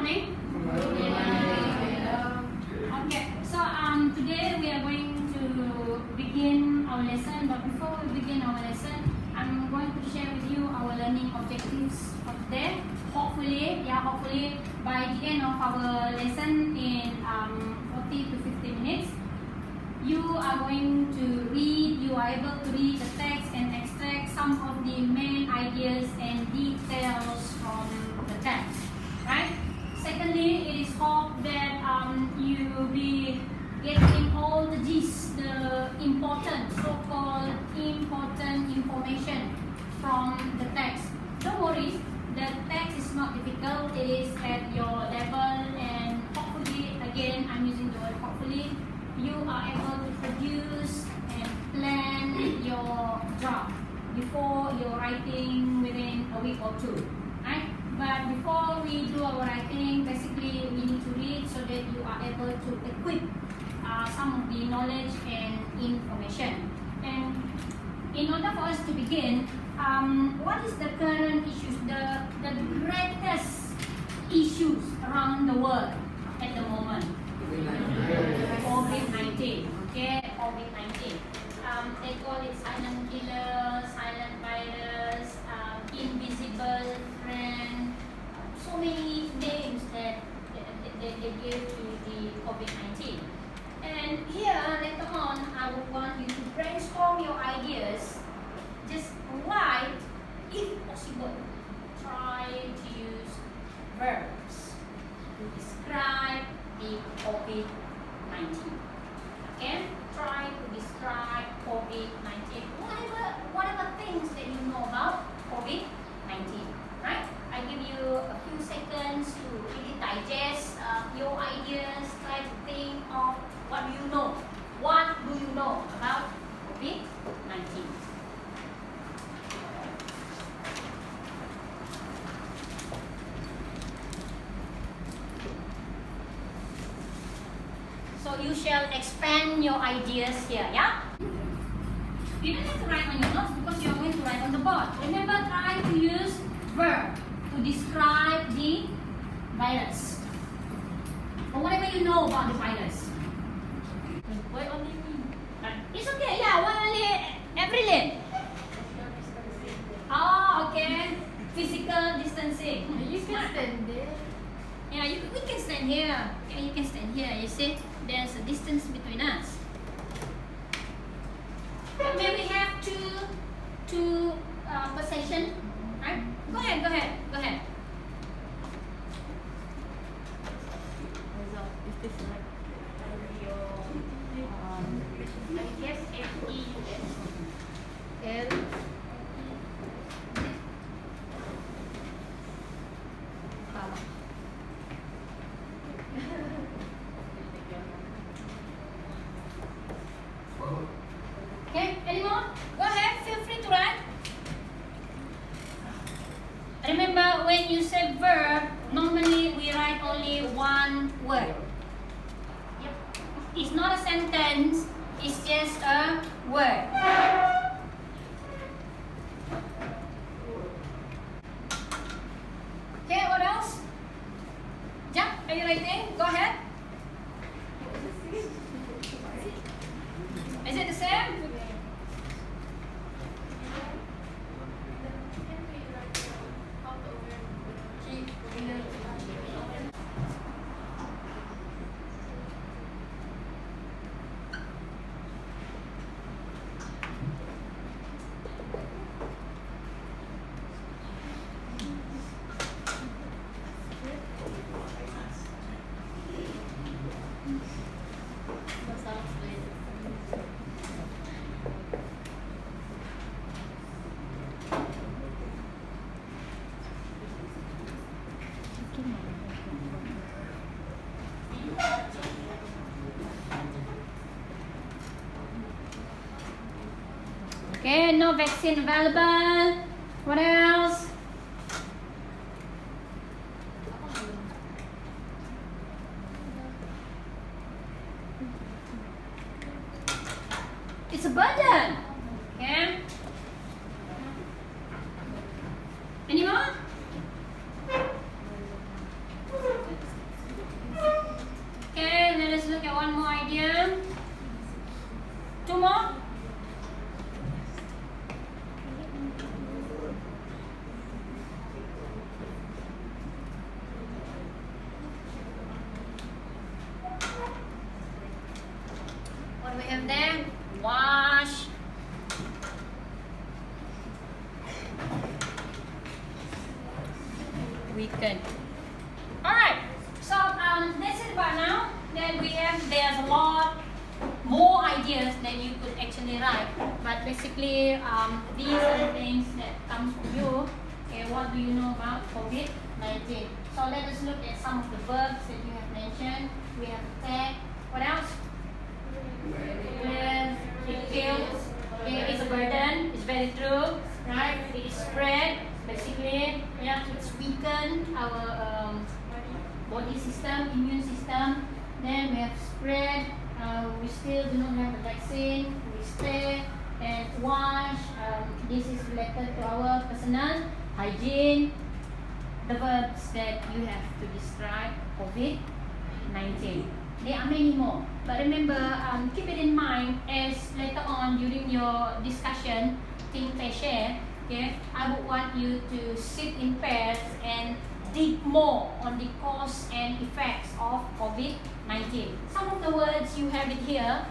morning. Okay, so today we are going to begin our lesson, but before we begin our lesson, I'm going to share with you our learning objectives for today. Hopefully by the end of our lesson in 40 to 50 minutes, you are going to read, you are able to read the text and extract some of the main ideas and details from the text, right? Secondly, it is hoped that you will be getting all the gist, the important, so-called important information from the text. Don't worry, the text is not difficult, it is at your level, and hopefully, again, I'm using the word hopefully, you are able to produce and plan your draft before your writing within a week or two, right? But before we do our writing, basically we need to read so that you are able to equip some of the knowledge and information. And in order for us to begin, what is the current issues, the greatest issues around the world at the moment? COVID-19, okay, COVID-19. They call it silent killer, silent virus, invisible friend, so many names that they give to the COVID-19. And here, later on, I would want you to brainstorm your ideas. Just write, if possible, try to use verbs to describe the COVID-19. Okay? Try to describe COVID-19. Whatever things that you know about COVID-19. Right? I give you a few seconds to really digest your ideas. Try to think of what do you know. What do you know about COVID-19? So you shall expand your ideas here, yeah? You don't have to write on your notes because you are going to write on the board. Remember, try to use verb to describe the virus. Or whatever you know about the virus. Why only me? It's okay, yeah, why only Evelyn? Oh, okay. Physical distancing. You can stand there. Yeah, we can stand here. Yeah, you can stand here. You see, there's a distance between us. But may we have two per session, right? Go ahead. Is this right? I guess F-E-U-S. L. Okay, anyone? Go ahead, feel free to write. Remember, when you say verb, normally we write only one word. Yep. It's not a sentence, it's just a word. Okay, what else? Jack, are you writing? Go ahead. Is it the same? Okay, no vaccine available. What else? It's a burden. Okay. Any more? have there? Wash. Weaken. Alright, so that's it about now. Then there's a lot more ideas that you could actually write. But basically, these are the things that comes from you. Okay, what do you know about COVID-19? So let us look at some of the verbs that you have mentioned. We have attack. What else? It kills. Okay, it's a burden. It's very true, right? It is spread. Basically, yeah, it's weakened our body system, immune system. Then we have spread. We still do not have a vaccine. We stay and wash. This is related to our personal hygiene. The verbs that you have to describe COVID-19. There are many more, but remember, keep it in mind as later on during your discussion, think, pair, share. Okay, I would want you to sit in pairs and dig more on the cause and effects of COVID-19. Some of the words you have it here.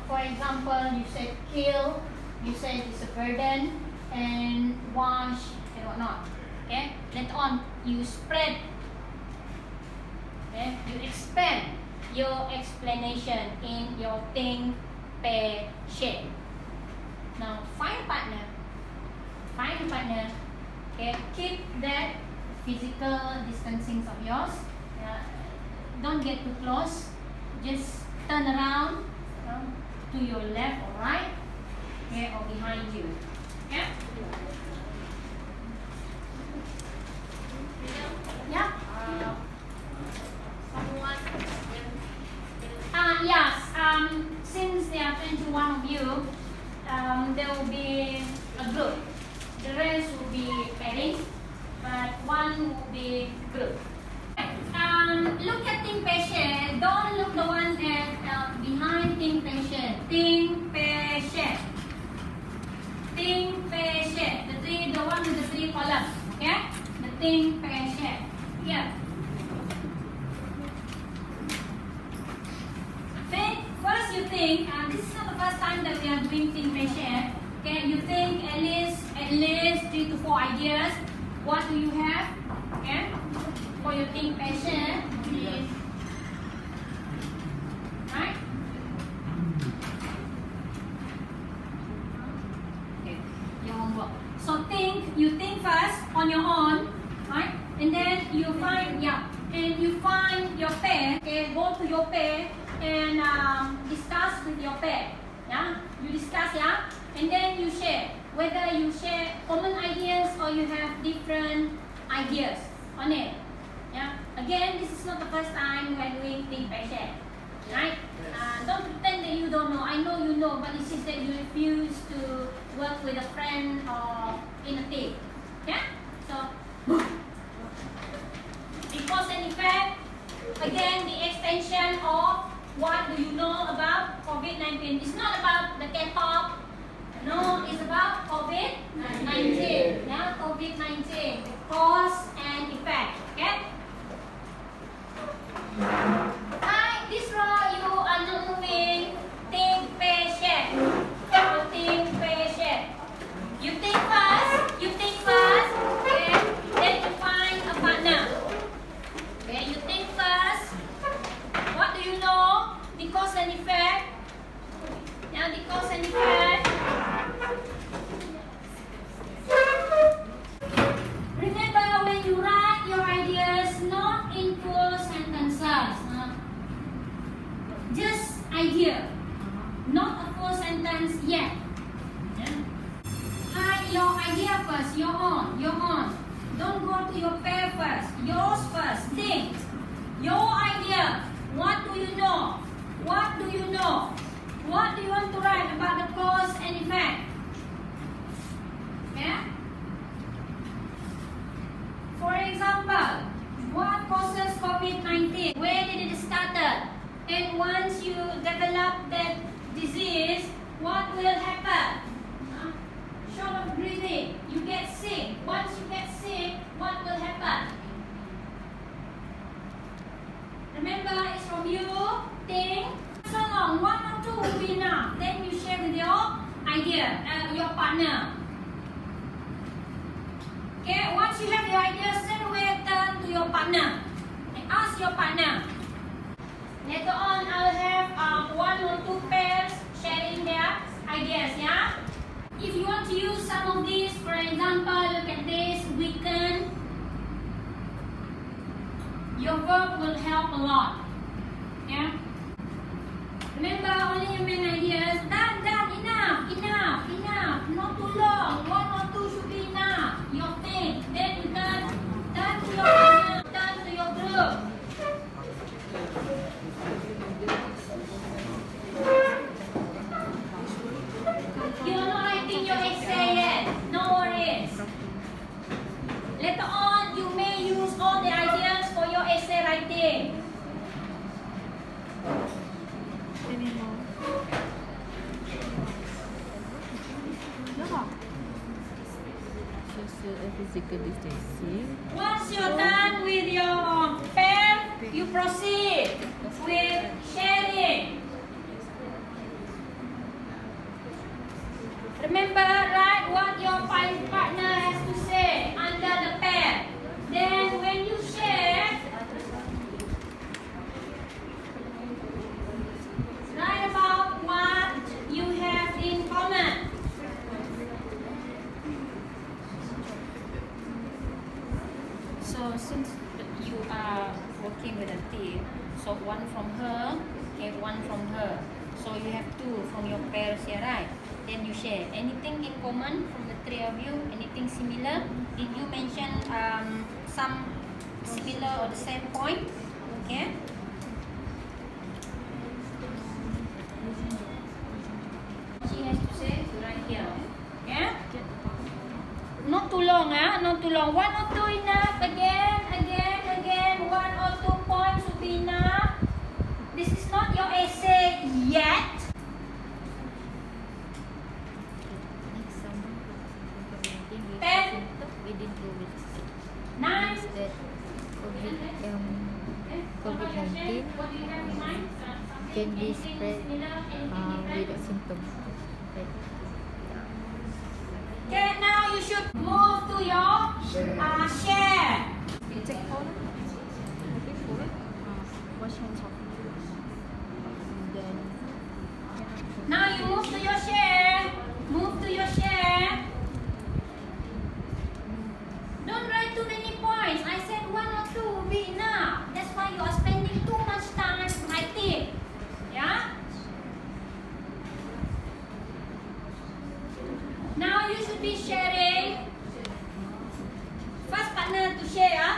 For example, you said kill, you said it's a burden, and wash and whatnot. Okay, later on you spread. Okay, you expand your explanation in your think, pair, share. Now find a partner. Find a partner. Okay, keep that physical distancing of yours. Don't get too close. Just turn around to your left or right, okay, or behind you. Okay? Yeah. Yes. Since there are 21 of you, there will be a group. The rest will be pairing, but one will be group. Look at think, pair, share. Don't look the one that behind think, pair, share. Think, pair, share. Think, pair, share. The one with the 3 columns. Okay? The think, pair, share. Here. First you think, this is not the first time that we are doing think, pair, share. Okay, you think at least 3 to 4 ideas. What do you have? Okay, for your think, pair, share. Right? Okay, your homework. So you think first on your own, right? And then you find, your pair. Okay, go to your pair and discuss with your pair. Yeah, you discuss, yeah, and then you share. Whether you share common ideas or you have different ideas on it. Yeah. Again, this is not the first time we are doing think, pair, share. Right? Don't pretend that you don't know. I know you know, but it's just that you refuse to work with a friend or in a team. Yeah? So, because and effect, again, the extension of what do you know about COVID-19. It's not about the K-pop. No, it's about COVID-19. Yeah, COVID-19. The cause and effect. Okay? Hi, this row you are not moving. Think, pair, share. So think, pair, share. You think first. Okay? Then you find a partner. Okay, you think first. What do you know? The cause and effect. Yeah, the cause and effect. Remember, when you write your ideas, not in full sentences. Just idea. Not a full sentence yet. Yeah. Write your idea first, your own. Don't go to your pair first. Yours first. Think. Your idea. What do you know? What do you know? What do you want to write about the cause and effect? Yeah? For example, what causes COVID-19? Where did it start? And once you develop that disease, what will happen? Short of breathing, you get sick. Once you get sick, what will happen? Remember, it's from you. Think. So long. 1 or 2 will be enough. Then you share with your your partner. Okay, once you have your idea, straight away turn to your partner and ask your partner. Later on, I'll have 1 or 2 pairs sharing their ideas. Yeah. If you want to use some of these, for example, look at this weekend. Your verb will help a lot. Yeah. Remember, only your main ideas. Done, enough. Not too long. 1 or 2 should be enough. Your thing. Then you turn to your partner, turn to your group. You're not writing your essay yet. No worries. Later on, you may use all the ideas for your essay writing. Physical distancing. Once you're done with your pair, you proceed with sharing. Remember, write what your partner has to say under the pair. Then when you share, write about what you have in common. So since you are working with a team, so 1 from her, okay, 1 from her. So you have 2 from your pairs here, right? Then you share anything in common from the 3 of you, anything similar. Did you mention some similar or the same point? Okay. She has to say right here. Okay? Not too long, not too long. 1 or 2 enough. Again. 1 or 2 points will be enough. This is not your essay yet. Next summer, Ten. within 2 weeks. 9. That COVID-19 What do you have in mind? can be spread without symptoms. Right. Okay, now you should move to your share. Check for wash hands off. Then Now you move to your share. Don't write too many points. I said 1 or 2 will be enough. That's why you are spending too much time writing. Yeah? Now you should be sharing. First partner to share.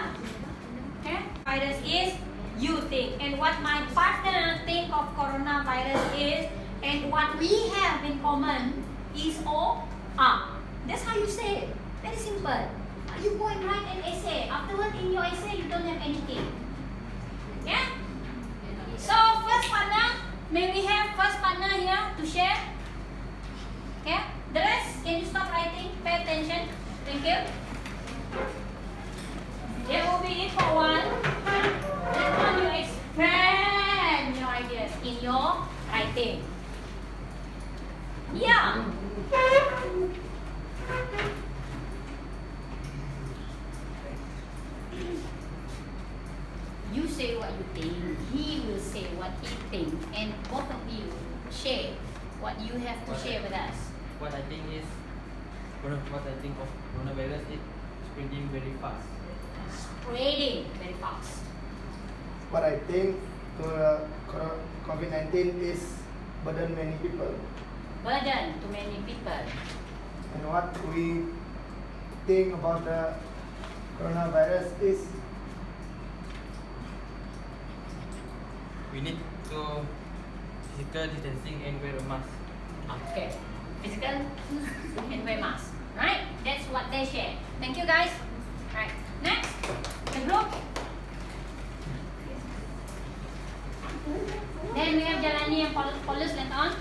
Okay? Virus is you think, and what my partner think of coronavirus is, and what we have in common is O R. That's how you say it. Very simple. You go and write an essay. Afterward, in your essay, you don't have anything. Yeah? So first partner, may we have first partner here to share? Okay? The rest, can you stop writing? Pay attention. Thank you. That will be it for 1. Later on, you expand your ideas in your writing. Yeah. You say what you think, he will say what he thinks, and both of you share what you have to share with us. What I think of coronavirus is spreading very fast. Spreading very fast. What I think COVID-19 is burden many people. Burden to many people. And what we think about the coronavirus is We need to physical distancing and wear a mask. Okay. Physical and wear mask. Right? That's what they share. Thank you guys. Right. Next, the group. Then we have Jalani and Paulus later on.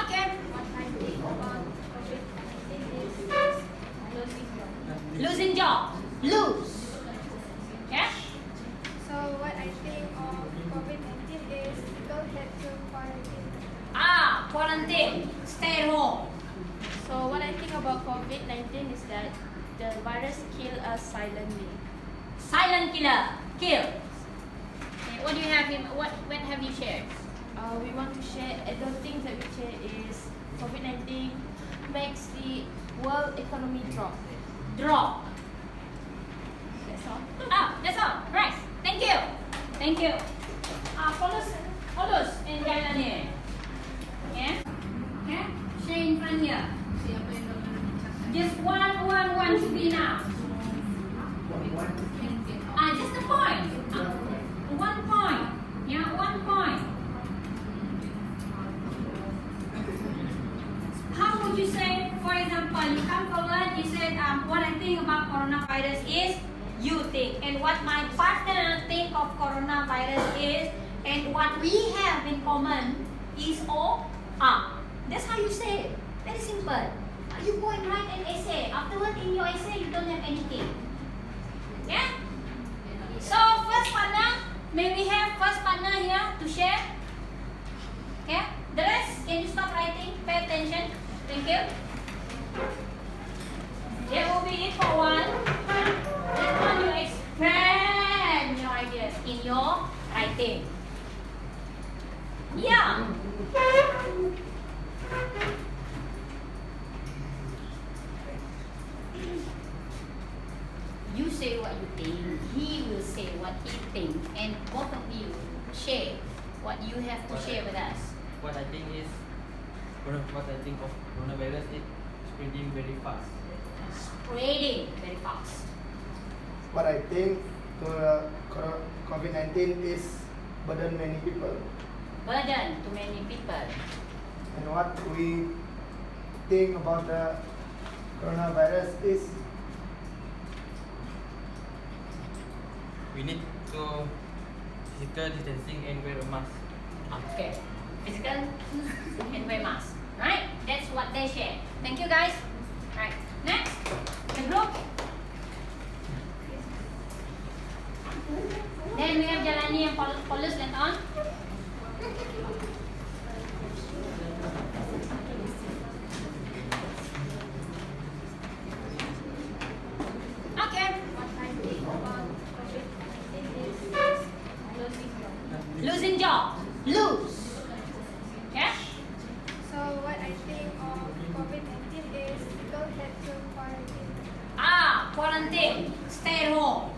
Okay. Quarantine. Stay at home. So what I think about COVID-19 is that the virus kills us silently. Silent killer. Kill. Okay, what do you have him? What have you shared? We want to share, the things that we share is COVID-19 makes the world economy drop. Drop. That's all. That's all. Right. Thank you. Thank you. Follow and jalan here. Yeah. Okay. Share in front here. Just one should be enough. Just a point. 1 point. Yeah, 1 point. How would you say, for example, you come forward, you said, what I think about coronavirus is, you think. And what my partner think of coronavirus is, and what we have in common is O, That's how you say it. Very simple. You go and write an essay. Afterward, in your essay, you don't have anything. Yeah? So, first partner, may we have first partner here to share? Okay? The rest, can you stop writing? Pay attention. Thank you. That will be it for one. That one you expand your ideas in your writing. Yeah. You say what you think, he will say what he thinks, and both of you share what you have to share with us. What I think is, what I think of coronavirus is spreading very fast. Spreading very fast. What I think COVID-19 is burden many people. Burden to many people. And what we think about the coronavirus is We need to physical distancing and wear a mask. Okay. Physical and wear mask. Right? That's what they share. Thank you guys. Right. Next, the group. Then we have Jalani and Paulus later on. Okay. Losing job. Lose. Yeah? So what I think of COVID-19 is people had to quarantine. Quarantine. Stay at home.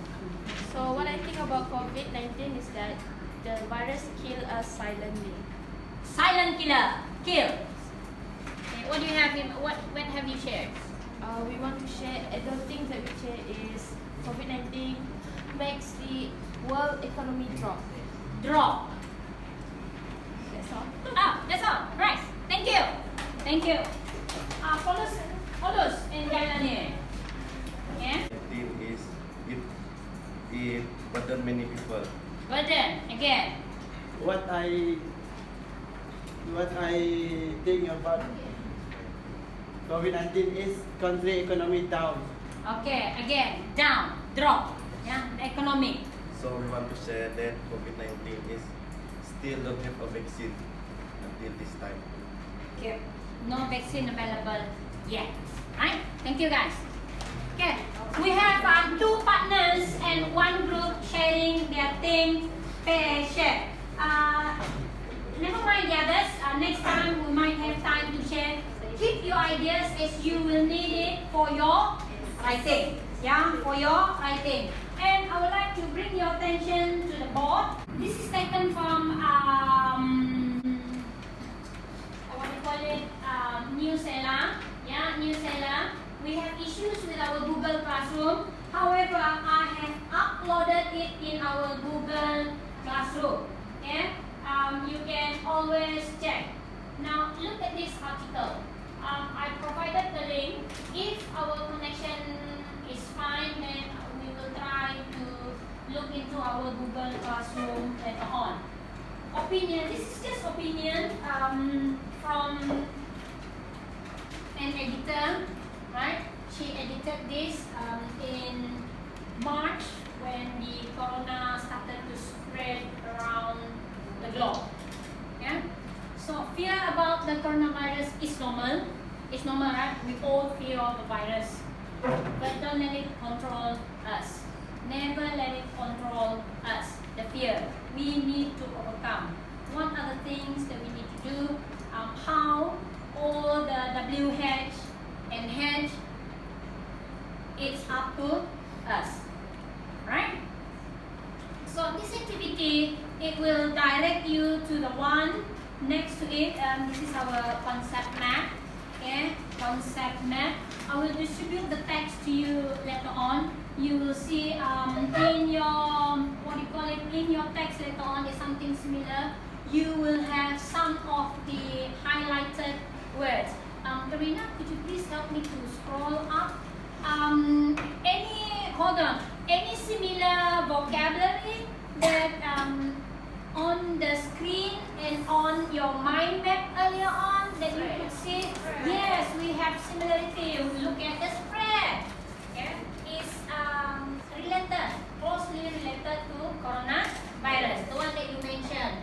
So what I think about COVID-19 is that the virus kills us silently. Silent killer. Kill. Okay, what do you have him? What have you shared? We want to share, the things that we share is COVID-19 makes the world economy drop. Drop. That's all. That's all. Right. Thank you. Thank you. Paulus and Jalani. Yeah? Team is it burden many people. Burden again. What I think about COVID-19 is country economy down. Okay. Again. Down. Drop. Yeah. The economic. So we want to share that COVID-19 is still don't have a vaccine until this time. Okay. No vaccine available yet. Right? Thank you guys. Okay. We have two partners and one group sharing their thing. Share. Never mind the others. Next time we might have time to share. Keep your ideas as you will need it for your writing. Yeah, for your writing. And I would like to bring your attention to the board. This is taken from what do you call it? New Zealand. Yeah, New Zealand. We have issues with our Google Classroom. However, I have uploaded it in our Google Classroom. Okay? You can always check. Now, look at this article. I provided the link. If our connection is fine, then we will try to look into our Google Classroom later on. Opinion. This is just opinion from an editor, right? She edited this in March when the corona started to spread around the globe. Yeah. about the coronavirus is normal. It's normal, right? We all fear the virus. But don't let it control us. Never let it control us. The fear. We need to overcome. What are the things that we need to do? How all the WH and H, it's up to us. Right? So this activity, it will direct you to the one next to it. This is our concept map. Okay, concept map. I will distribute the text to you later on. You will see in your in your text later on is something similar. You will have some of the highlighted words. Karina, could you please help me to scroll up? Any similar vocabulary that on the screen and on your mind map earlier on that you could see? Yes, we have similarity. Look at the spread. Okay, it's related, closely related to coronavirus, the one that you mentioned.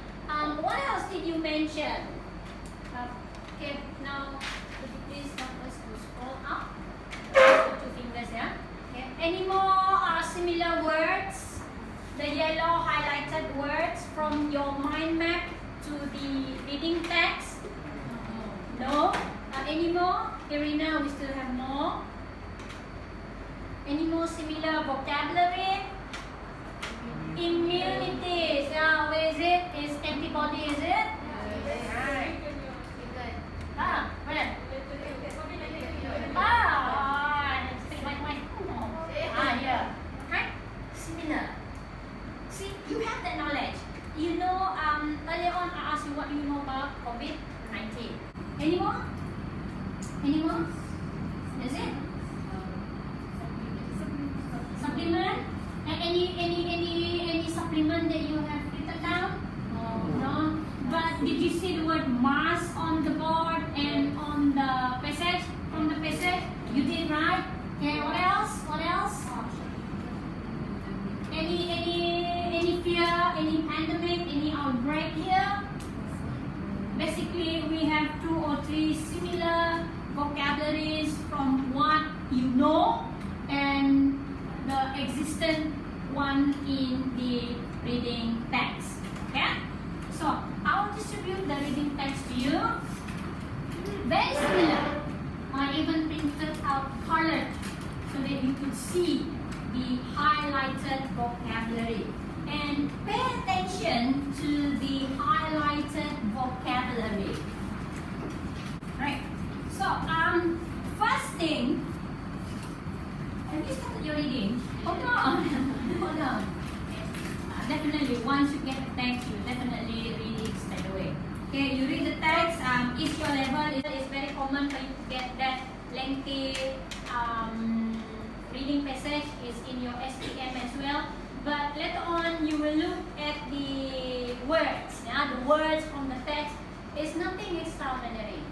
What else did you mention? Okay, now could you please help us to scroll up? Two fingers, yeah. Okay. Any more similar words? The yellow highlighted words from your mind map to the reading text? No? Any more? Irina, we still have more. Any more similar vocabulary? Immunities. Where is it? Is antibody, is it? Right. Where? Yeah. Right? Similar. See, you have that knowledge. You know, earlier on I asked you what you know about COVID-19. Any more? Any more? Is it? Supplement? Any supplement that you have written down? No. But did you see the word mask on the board and on the passage? From the passage? You did, right? Okay, what else? What else? Any fear, any pandemic, any outbreak here? Basically, we have 2 or 3 similar vocabularies from what you know and the existent one in the reading text. Okay? So, I'll distribute the reading text to you. Very similar. I even printed out colored so that you could see the highlighted vocabulary. And pay attention to the highlighted vocabulary. Right. So, first thing, have you started your reading? Hold on. Hold on. Definitely, once you get the text, you definitely read it straight away. Okay, you read the text. Each your level is very common for you to get that lengthy reading passage is in your SPM as well. But later on, you will look at the words. Yeah, the words from the text is nothing extraordinary.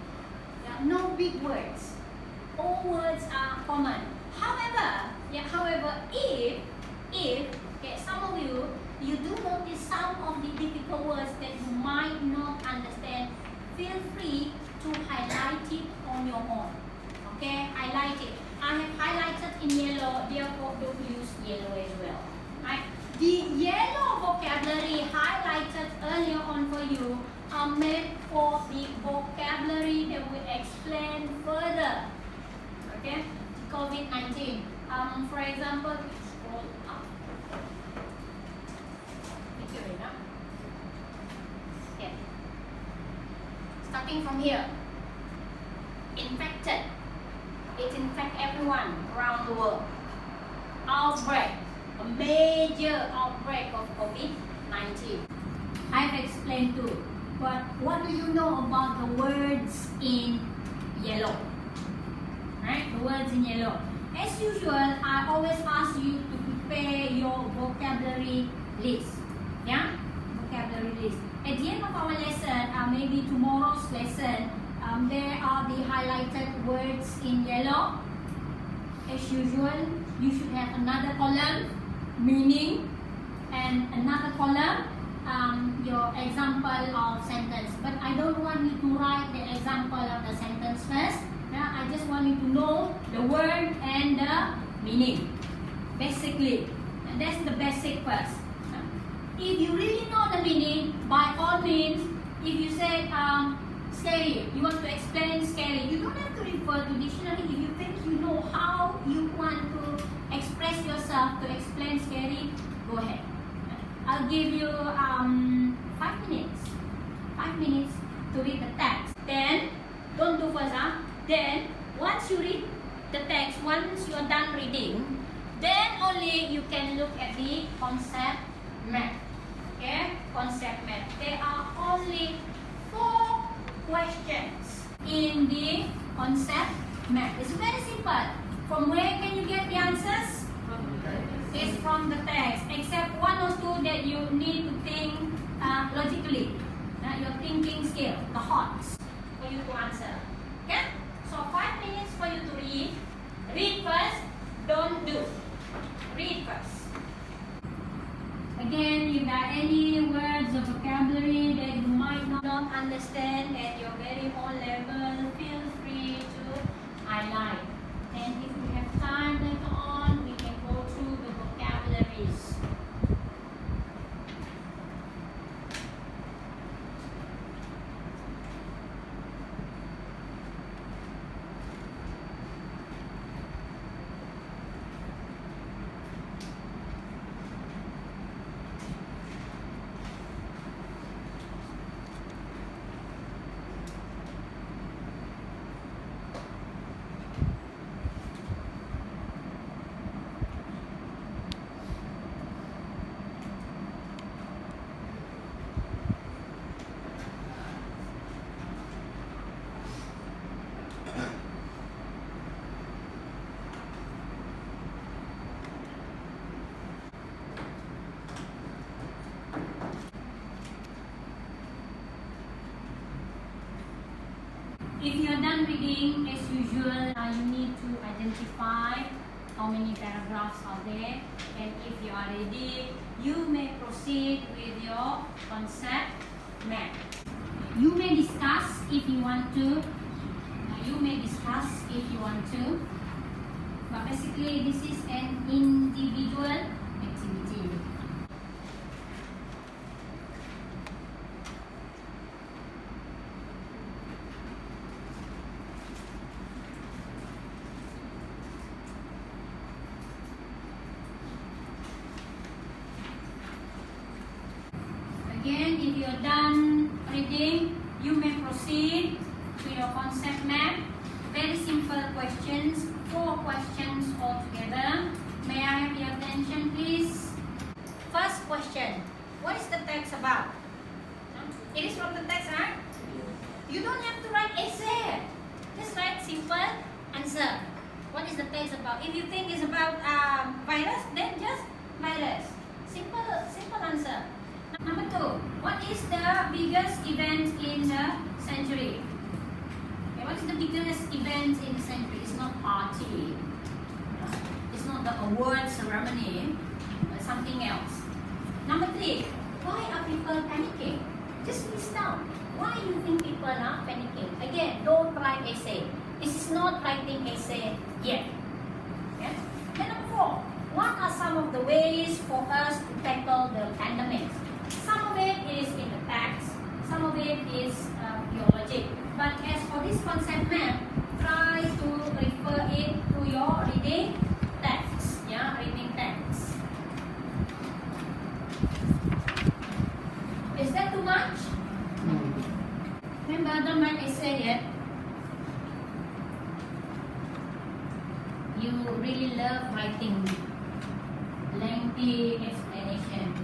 Yeah, no big words. All words are common. However, if okay, some of you do notice some of the difficult words that you might not understand, feel free to highlight it on your own. Okay, highlight it. I have highlighted in yellow, therefore don't use yellow as well. Right? The yellow vocabulary highlighted earlier on for you are meant for the vocabulary that we explain further. Okay, COVID-19. For example, scroll up. Okay. Starting from here. Infected. It infects everyone around the world. Outbreak. A major outbreak of COVID-19. I've explained too. But what do you know about the words in yellow? Right? The words in yellow. As usual, I always ask you to prepare your vocabulary list. Yeah? Vocabulary list. At the end of our lesson, maybe tomorrow's lesson, there are the highlighted words in yellow. As usual, you should have another column, meaning, and another column, your example of sentence. But I don't want you to write understand the meaning. Basically, and that's the basic first. If you really know the meaning, by all means, if you say scary, you want to explain scary, you don't have to refer to dictionary. If you think you know how you want to express yourself to explain scary, go ahead. I'll give you 5 minutes. 5 minutes to read the text. Then, don't do first, Then, once you read the text, once you are done reading, then only you can look at the concept map. Okay? Concept map. There are only 4 questions in the concept map. It's very simple. From where can you get the answers? It's from the text. Except 1 or 2 that you need to think logically. Your thinking skill, the HOTS, for you to answer. Okay? So 5 minutes for you to read. Read first, don't do. Read first. Again, if there are any words or vocabulary that you might not understand at your very own level, feel free to highlight. And if we have time later on, we can go through the vocabularies. If you are done reading, as usual, you need to identify how many paragraphs are there. And if you are ready, you may proceed with your concept map. You may discuss if you want to. But basically, this is an individual activity. Again, if you are done reading, you may proceed to your concept map. Very simple questions, 4 questions altogether. May I have your attention, please? First question, what is the text about? It is from the text, right? You don't have to write essay. Just write simple answer. What is the text about? If you think it's about virus, then just virus. Simple answer. Number 2, what is the biggest event in the century? Okay, what is the biggest event in the century? It's not party. It's not the award ceremony. But something else. Number 3, why are people panicking? Just list down. Why do you think people are panicking? Again, don't write essay. This is not writing essay yet. Okay? Then number 4, what are some of the ways for us to tackle the pandemic? Some of it is in the text, some of it is your logic. But as for this concept map, try to refer it to your reading text. Yeah, reading text. Is that too much? Remember, don't write essay yet. You really love writing lengthy explanation.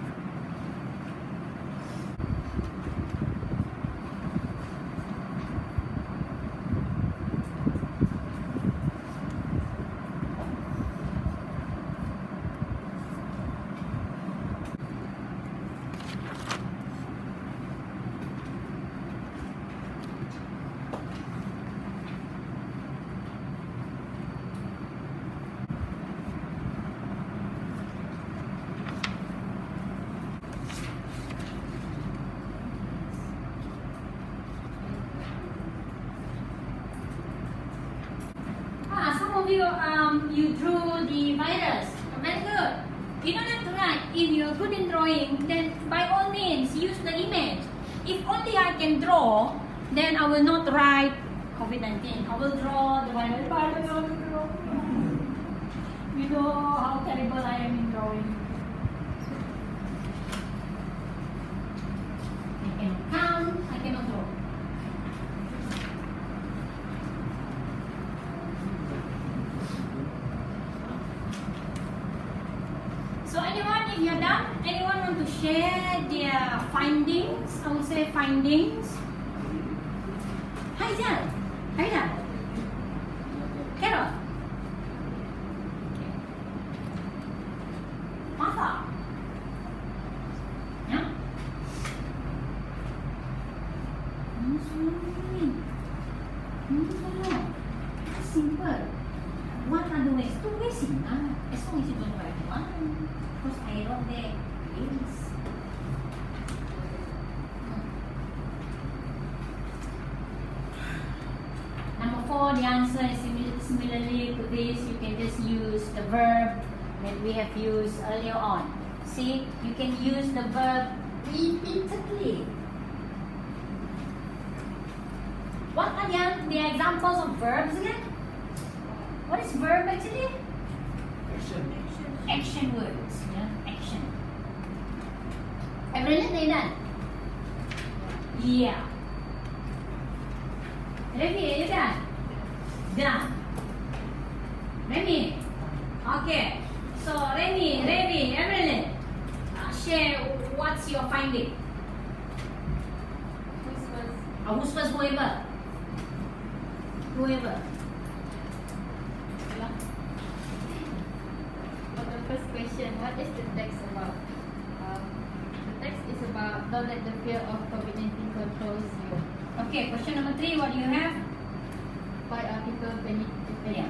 of you you drew the virus. Very good. You don't have to write. If you're good in drawing, then by all means use the image. If only I can draw, then I will not write COVID-19. I will draw the virus. You know how terrible I am in drawing. I cannot count, I cannot draw. So anyone, if you're done, anyone want to share their findings? I would say findings. Hi Jan, hi Jan. Carol. Martha. Yeah? Simple. What are the ways? Two ways enough. As long as you don't write one. Because I wrote there is. Number 4, the answer is similarly to this. You can just use the verb that we have used earlier on. See, you can use the verb repeatedly. What are the examples of verbs again? What is verb actually? Action words. Yeah, action. Everyone say that? Yeah. Remy, are you done? Done. Remy. Okay. So Remy, Evelyn, share what's your finding? Who's first? Who's first? Whoever. Whoever. Yeah. For the first question, what is the text about? The text is about don't let the fear of COVID-19 controls you. Okay. Question number 3. What do you have? Why are people panicking? Yeah.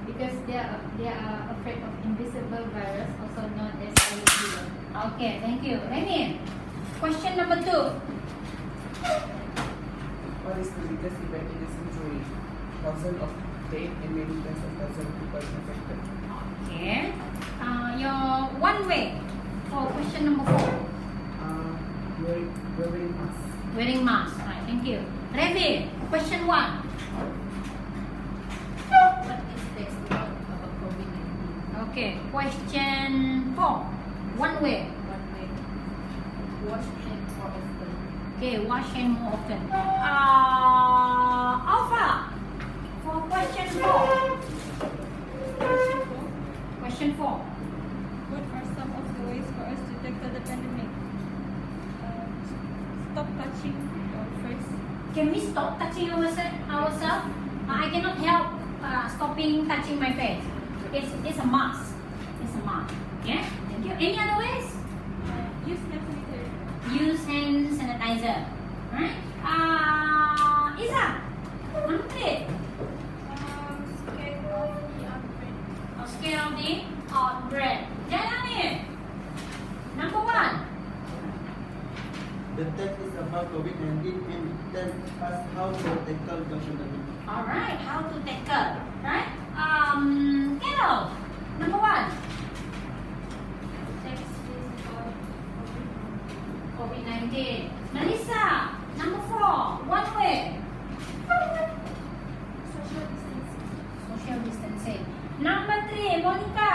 Because they are afraid of invisible virus, also known as CL03. Okay. Thank you. Remy. Question number 2. What is the biggest event in the century? Thousands of dead and many tens of thousands of people affected. Okay. Your one way for question number 4. Wearing masks. Wearing mask. Right. Thank you. Revi. Question 1. What is text about COVID-19? Okay. Question 4. One way. One way. Wash hand more often. Okay. Wash hand more often. Alpha. For question 4. Question 4. What are some of the ways for us to tackle the pandemic? Stop touching your face. Can we stop touching ourselves? I cannot help stopping touching my face. It's a must. It's a must. Yeah. Thank you. Any other ways? Use hand sanitizer. Use hand sanitizer. Right? Isa. Number 3. Scale of the outbreak. Scale of the outbreak. Jalani. Number 1. The text is about COVID-19 and tell us how to tackle nationally. Alright, how to tackle. Right? Carol. Number 1. Text is about COVID-19. Melissa. Number 4. One way. social distancing. Social distancing. Number 3. Monica.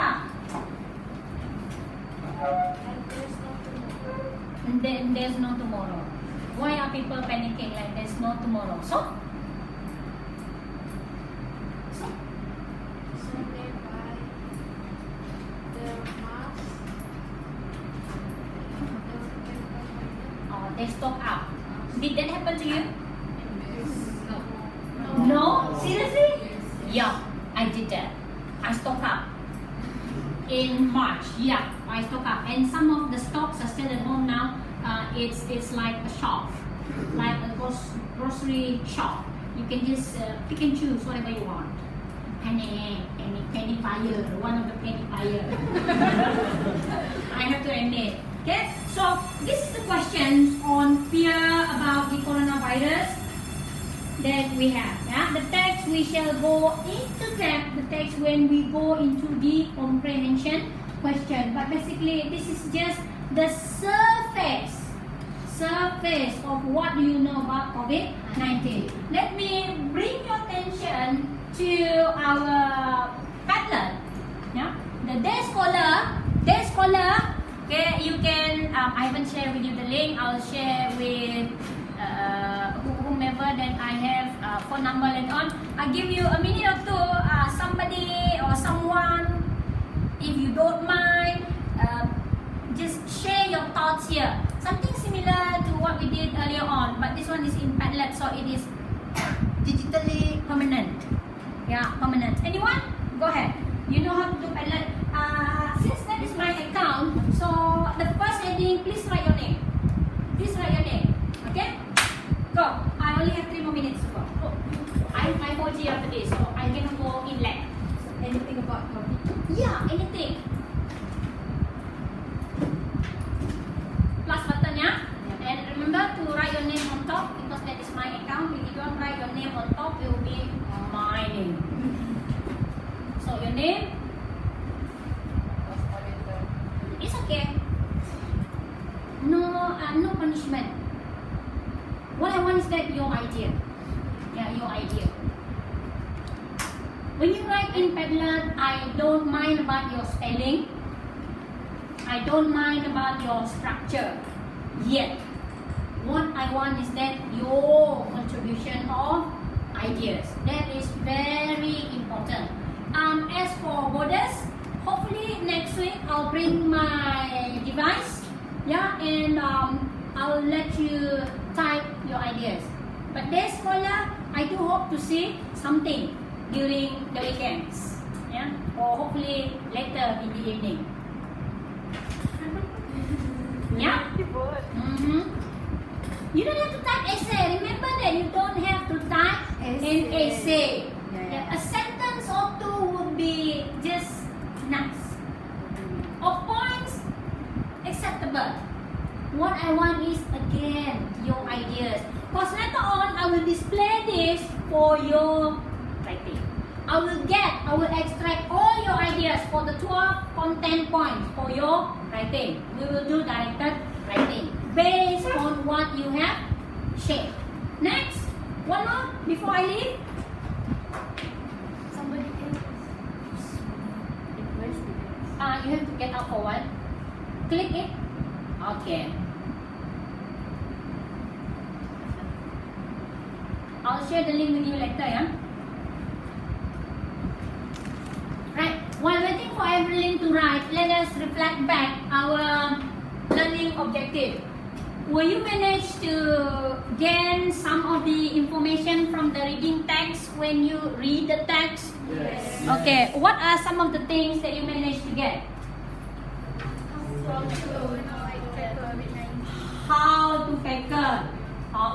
And there's no tomorrow. And then there's no tomorrow. Why are people panicking like there's no tomorrow? So So they buy the mask. they stock up. Did that happen to you? No. No? Seriously? Yeah, I did that. I stock up. In March, yeah, I stock up. And some of the stocks are still at home now. It's like a shop, like a grocery shop. You can just pick and choose whatever you want. Penny fire, one of the penny fire. I have to admit. Okay, so this is the questions on fear about the coronavirus that we have. Yeah, the text text, we shall go into depth the text when we go into the comprehension question. But basically, this is just the surface of what you know about COVID-19. Let me bring your attention to our Padlet. Yeah, the day scholar. Okay, you can. I haven't shared with you the link. I'll share with whomever that I have phone number later on. I'll give you a minute or two. Somebody or someone, if you don't mind, just share your thoughts here. Something similar to what we did earlier on, but this one is in Padlet, so it is digitally permanent. Yeah, permanent. Anyone? Go ahead. You know how to do Padlet. Since that is my account, so the first heading, please write your name. Please write your name. Okay? Go. I only have 3 more minutes to go. I'm 4G after this, so I can go in lab. Anything about COVID? Yeah, anything. Plus button, yeah? And remember to write your name on top because that is my account. If you don't write your name on top, it will be my name. So your name? It's okay. No punishment. What I want is that your idea. Yeah, your idea. When you write in Padlet, I don't mind about your spelling. I don't mind about your structure. Yet, what I want is that your contribution of ideas. That is very important. As for borders, hopefully next week I'll bring my device. Yeah, and I'll let you type your ideas. But day scholar, I do hope to see something during the weekends. Yeah, or hopefully later in the evening. Yeah? You don't have to type essay. Remember that you don't have to type an essay. Yeah. A sentence or two would be just nice. Of points, acceptable. What I want is, again, your ideas. Because later on, I will display this for your writing. I will extract all your ideas for the 12 content points for your writing. We will do directed writing based on what you have shared. Next, one more before I leave. Somebody else. You have to get out for one. Click it. Okay. I'll share the link with you later, yeah? Right. While waiting for Evelyn to write, let us reflect back our learning objective. Will you manage to gain some of the information from the reading text when you read the text? Yes. Okay. What are some of the things that you managed to get? How to tackle.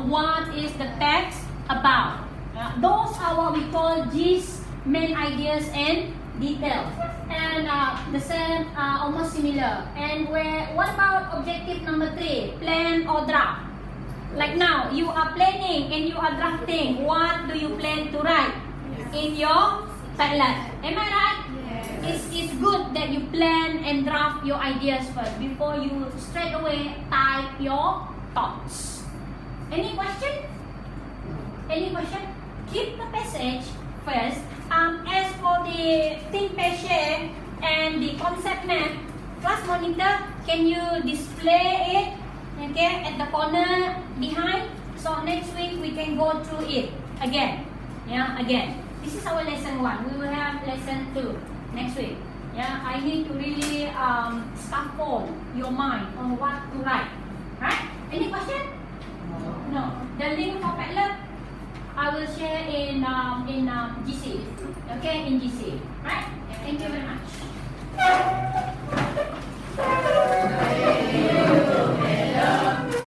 What is the text about? Those are what we call G's main ideas and details. And the same, almost similar. And what about objective number 3? Plan or draft. Like now, you are planning and you are drafting. What do you plan to write in your Padlet? Am I right? Yes. It's good that you plan and draft your ideas first before you straight away type your thoughts. Any question? Any question? Keep the passage first. As for the think, pair, share and the concept map, class monitor, can you display it? Okay, at the corner behind. So next week we can go through it again. Yeah, again. This is our lesson 1. We will have lesson 2 next week. Yeah, I need to really scaffold your mind on what to write. Right? Any question? No. The link for Padlet I will share in GC. Okay, in GC. Right?